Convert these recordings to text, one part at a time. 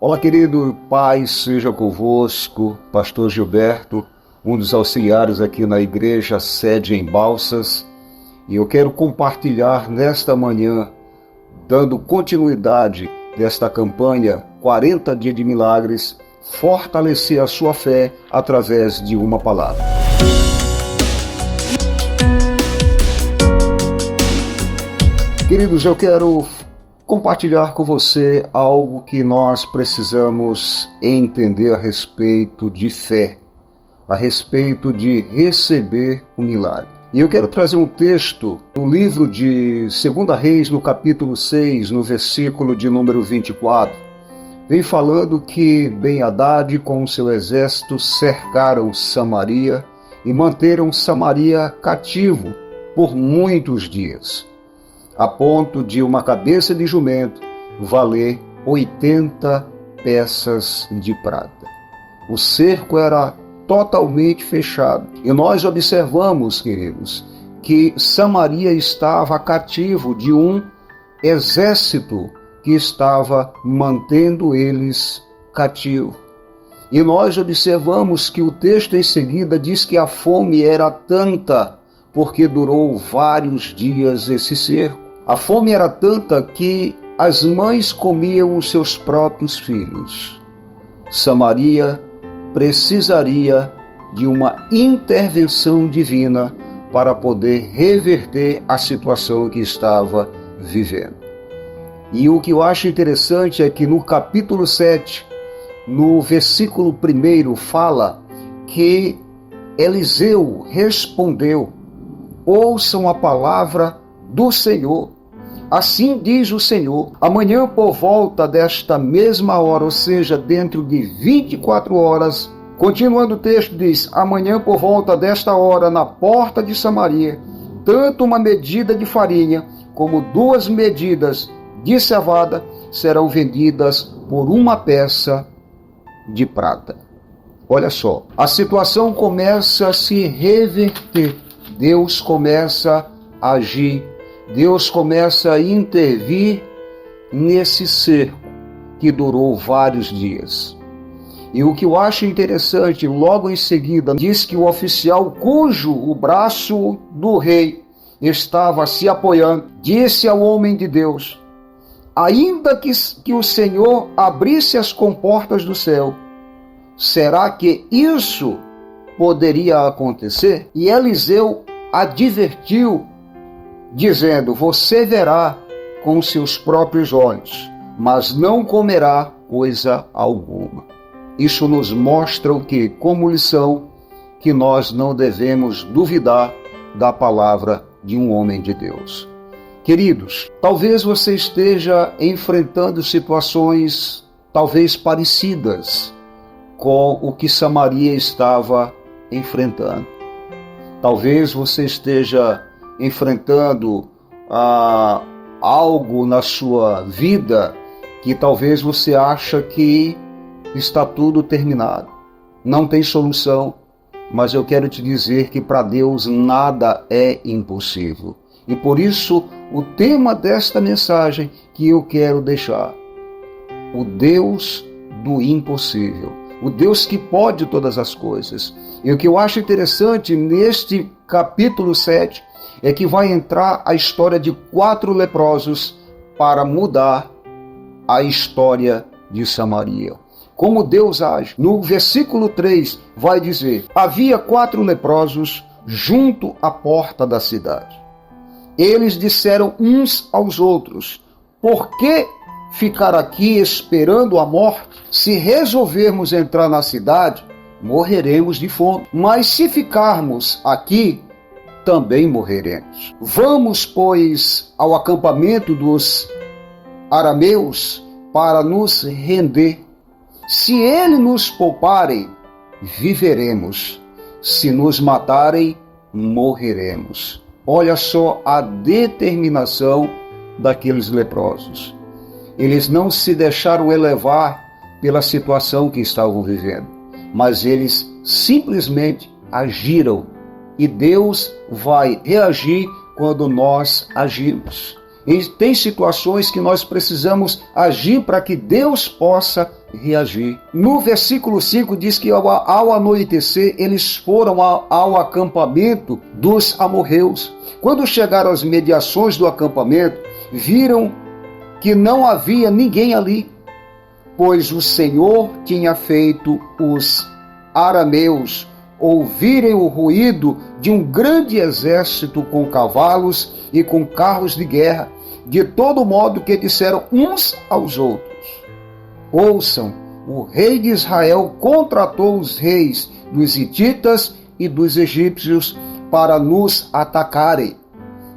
Olá, querido, paz seja convosco, pastor Gilberto, um dos auxiliares aqui na igreja sede em Balsas, e eu quero compartilhar nesta manhã, dando continuidade desta campanha 40 dias de milagres, fortalecer a sua fé através de uma palavra. Queridos, eu quero compartilhar com você algo que nós precisamos entender a respeito de fé, a respeito de receber o milagre. E eu quero trazer um texto no livro de 2 Reis, no capítulo 6, no versículo de número 24. Vem falando que Ben-Hadad com o seu exército cercaram Samaria e manteram Samaria cativo por muitos dias, a ponto de uma cabeça de jumento valer 80 peças de prata. O cerco era totalmente fechado. E nós observamos, queridos, que Samaria estava cativo de um exército que estava mantendo eles cativos. E nós observamos que o texto em seguida diz que a fome era tanta, porque durou vários dias esse cerco. A fome era tanta que as mães comiam os seus próprios filhos. Samaria precisaria de uma intervenção divina para poder reverter a situação que estava vivendo. E o que eu acho interessante é que no capítulo 7, no versículo 1, fala que Eliseu respondeu: ouçam a palavra do Senhor. Assim diz o Senhor: amanhã por volta desta mesma hora, ou seja, dentro de 24 horas, continuando o texto diz: amanhã por volta desta hora, na porta de Samaria, tanto uma medida de farinha como 2 medidas de cevada serão vendidas por uma peça de prata. Olha só, a situação começa a se reverter. Deus começa a agir. Deus começa a intervir nesse cerco que durou vários dias. E o que eu acho interessante, logo em seguida, diz que o oficial cujo o braço do rei estava se apoiando, disse ao homem de Deus: ainda que o Senhor abrisse as comportas do céu, será que isso poderia acontecer? E Eliseu advertiu, dizendo: você verá com seus próprios olhos, mas não comerá coisa alguma. Isso nos mostra o que? Como lição, que nós não devemos duvidar da palavra de um homem de Deus. Queridos, talvez você esteja enfrentando situações talvez parecidas com o que Samaria estava enfrentando. Talvez você esteja enfrentando algo na sua vida que talvez você acha que está tudo terminado, não tem solução, mas eu quero te dizer que para Deus nada é impossível. E por isso o tema desta mensagem que eu quero deixar: o Deus do impossível, o Deus que pode todas as coisas. E o que eu acho interessante neste capítulo 7 é que vai entrar a história de 4 leprosos para mudar a história de Samaria. Como Deus age. No versículo 3 vai dizer: havia 4 leprosos junto à porta da cidade. Eles disseram uns aos outros: por que ficar aqui esperando a morte? Se resolvermos entrar na cidade, morreremos de fome. Mas se ficarmos aqui, também morreremos. Vamos, pois, ao acampamento dos arameus para nos render. Se eles nos pouparem, viveremos. Se nos matarem, morreremos. Olha só a determinação daqueles leprosos. Eles não se deixaram elevar pela situação que estavam vivendo, mas eles simplesmente agiram. E Deus vai reagir quando nós agimos. E tem situações que nós precisamos agir para que Deus possa reagir. No versículo 5 diz que ao anoitecer eles foram ao acampamento dos amorreus. Quando chegaram às mediações do acampamento, viram que não havia ninguém ali, pois o Senhor tinha feito os arameus ouvirem o ruído de um grande exército com cavalos e com carros de guerra, de todo modo que disseram uns aos outros: ouçam, o rei de Israel contratou os reis dos hititas e dos egípcios para nos atacarem.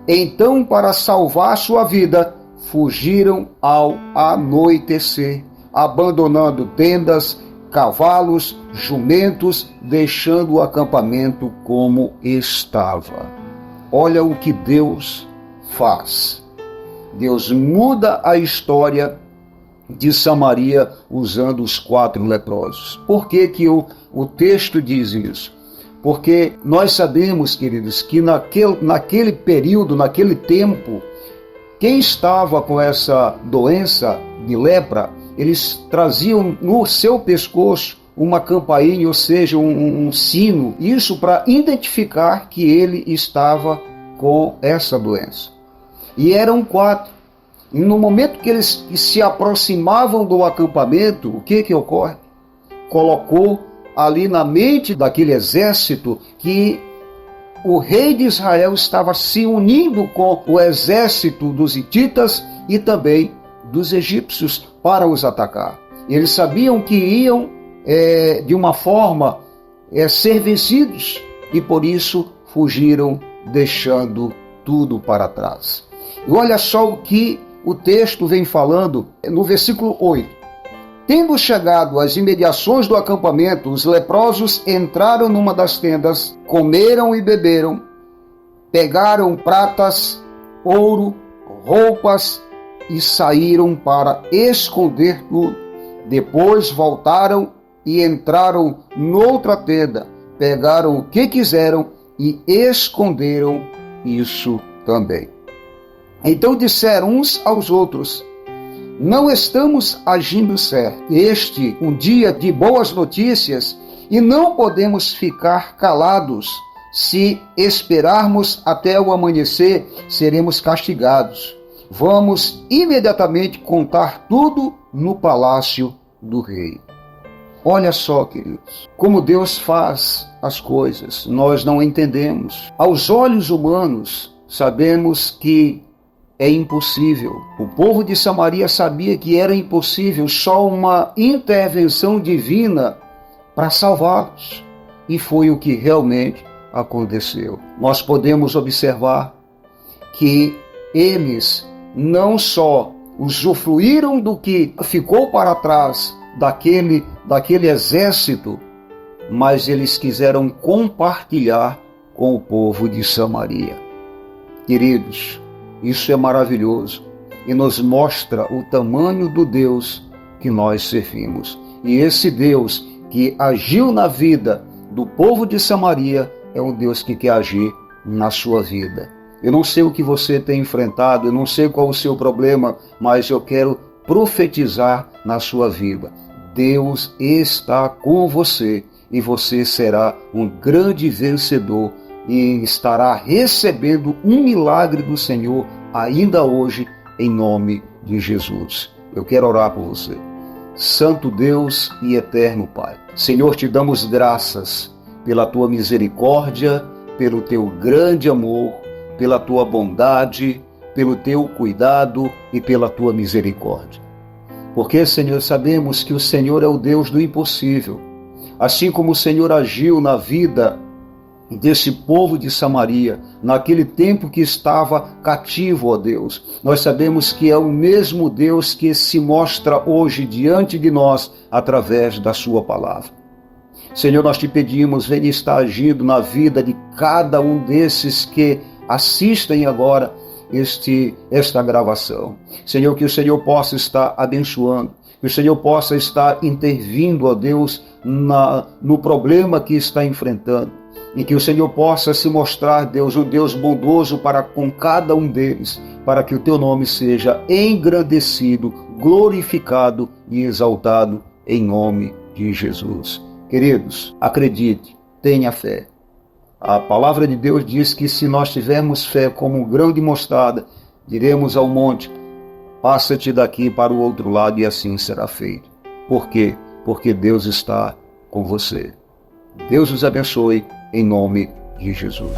Então, para salvar sua vida, fugiram ao anoitecer, abandonando tendas, cavalos, jumentos, deixando o acampamento como estava. Olha o que Deus faz. Deus muda a história de Samaria usando os 4 leprosos. Por que que o texto diz isso? Porque nós sabemos, queridos, que naquele período, naquele tempo, quem estava com essa doença de lepra, eles traziam no seu pescoço uma campainha, ou seja, um sino, isso para identificar que ele estava com essa doença. E eram 4. E no momento que eles se aproximavam do acampamento, o que ocorre? Colocou ali na mente daquele exército que o rei de Israel estava se unindo com o exército dos hititas e também dos egípcios para os atacar. Eles sabiam que iam, de uma forma, ser vencidos e por isso fugiram, deixando tudo para trás. E olha só o que o texto vem falando no versículo 8. Tendo chegado às imediações do acampamento, os leprosos entraram numa das tendas, comeram e beberam, pegaram pratas, ouro, roupas e saíram para esconder tudo. Depois voltaram e entraram noutra tenda, pegaram o que quiseram e esconderam isso também. Então disseram uns aos outros: não estamos agindo certo. Este um dia de boas notícias e não podemos ficar calados. Se esperarmos até o amanhecer, seremos castigados. Vamos imediatamente contar tudo no palácio do rei. Olha só, queridos, como Deus faz as coisas. Nós não entendemos. Aos olhos humanos, sabemos que é impossível. O povo de Samaria sabia que era impossível, só uma intervenção divina para salvá-los. E foi o que realmente aconteceu. Nós podemos observar que eles não só usufruíram do que ficou para trás daquele exército, mas eles quiseram compartilhar com o povo de Samaria. Queridos, isso é maravilhoso e nos mostra o tamanho do Deus que nós servimos. E esse Deus que agiu na vida do povo de Samaria é um Deus que quer agir na sua vida. Eu não sei o que você tem enfrentado, eu não sei qual o seu problema, mas eu quero profetizar na sua vida. Deus está com você e você será um grande vencedor e estará recebendo um milagre do Senhor ainda hoje, em nome de Jesus. Eu quero orar por você. Santo Deus e eterno Pai, Senhor, te damos graças pela tua misericórdia, pelo teu grande amor, pela tua bondade, pelo teu cuidado e pela tua misericórdia. Porque, Senhor, sabemos que o Senhor é o Deus do impossível. Assim como o Senhor agiu na vida desse povo de Samaria, naquele tempo que estava cativo, ó Deus. Nós sabemos que é o mesmo Deus que se mostra hoje diante de nós através da sua palavra. Senhor, nós te pedimos, venha estar agindo na vida de cada um desses que assistem agora esta gravação. Senhor, que o Senhor possa estar abençoando, que o Senhor possa estar intervindo, ó Deus, no problema que está enfrentando. E que o Senhor possa se mostrar, Deus, um Deus bondoso para com cada um deles, para que o teu nome seja engrandecido, glorificado e exaltado em nome de Jesus. Queridos, acredite, tenha fé. A palavra de Deus diz que se nós tivermos fé como um grão de mostarda, diremos ao monte, passa-te daqui para o outro lado e assim será feito. Por quê? Porque Deus está com você. Deus os abençoe em nome de Jesus.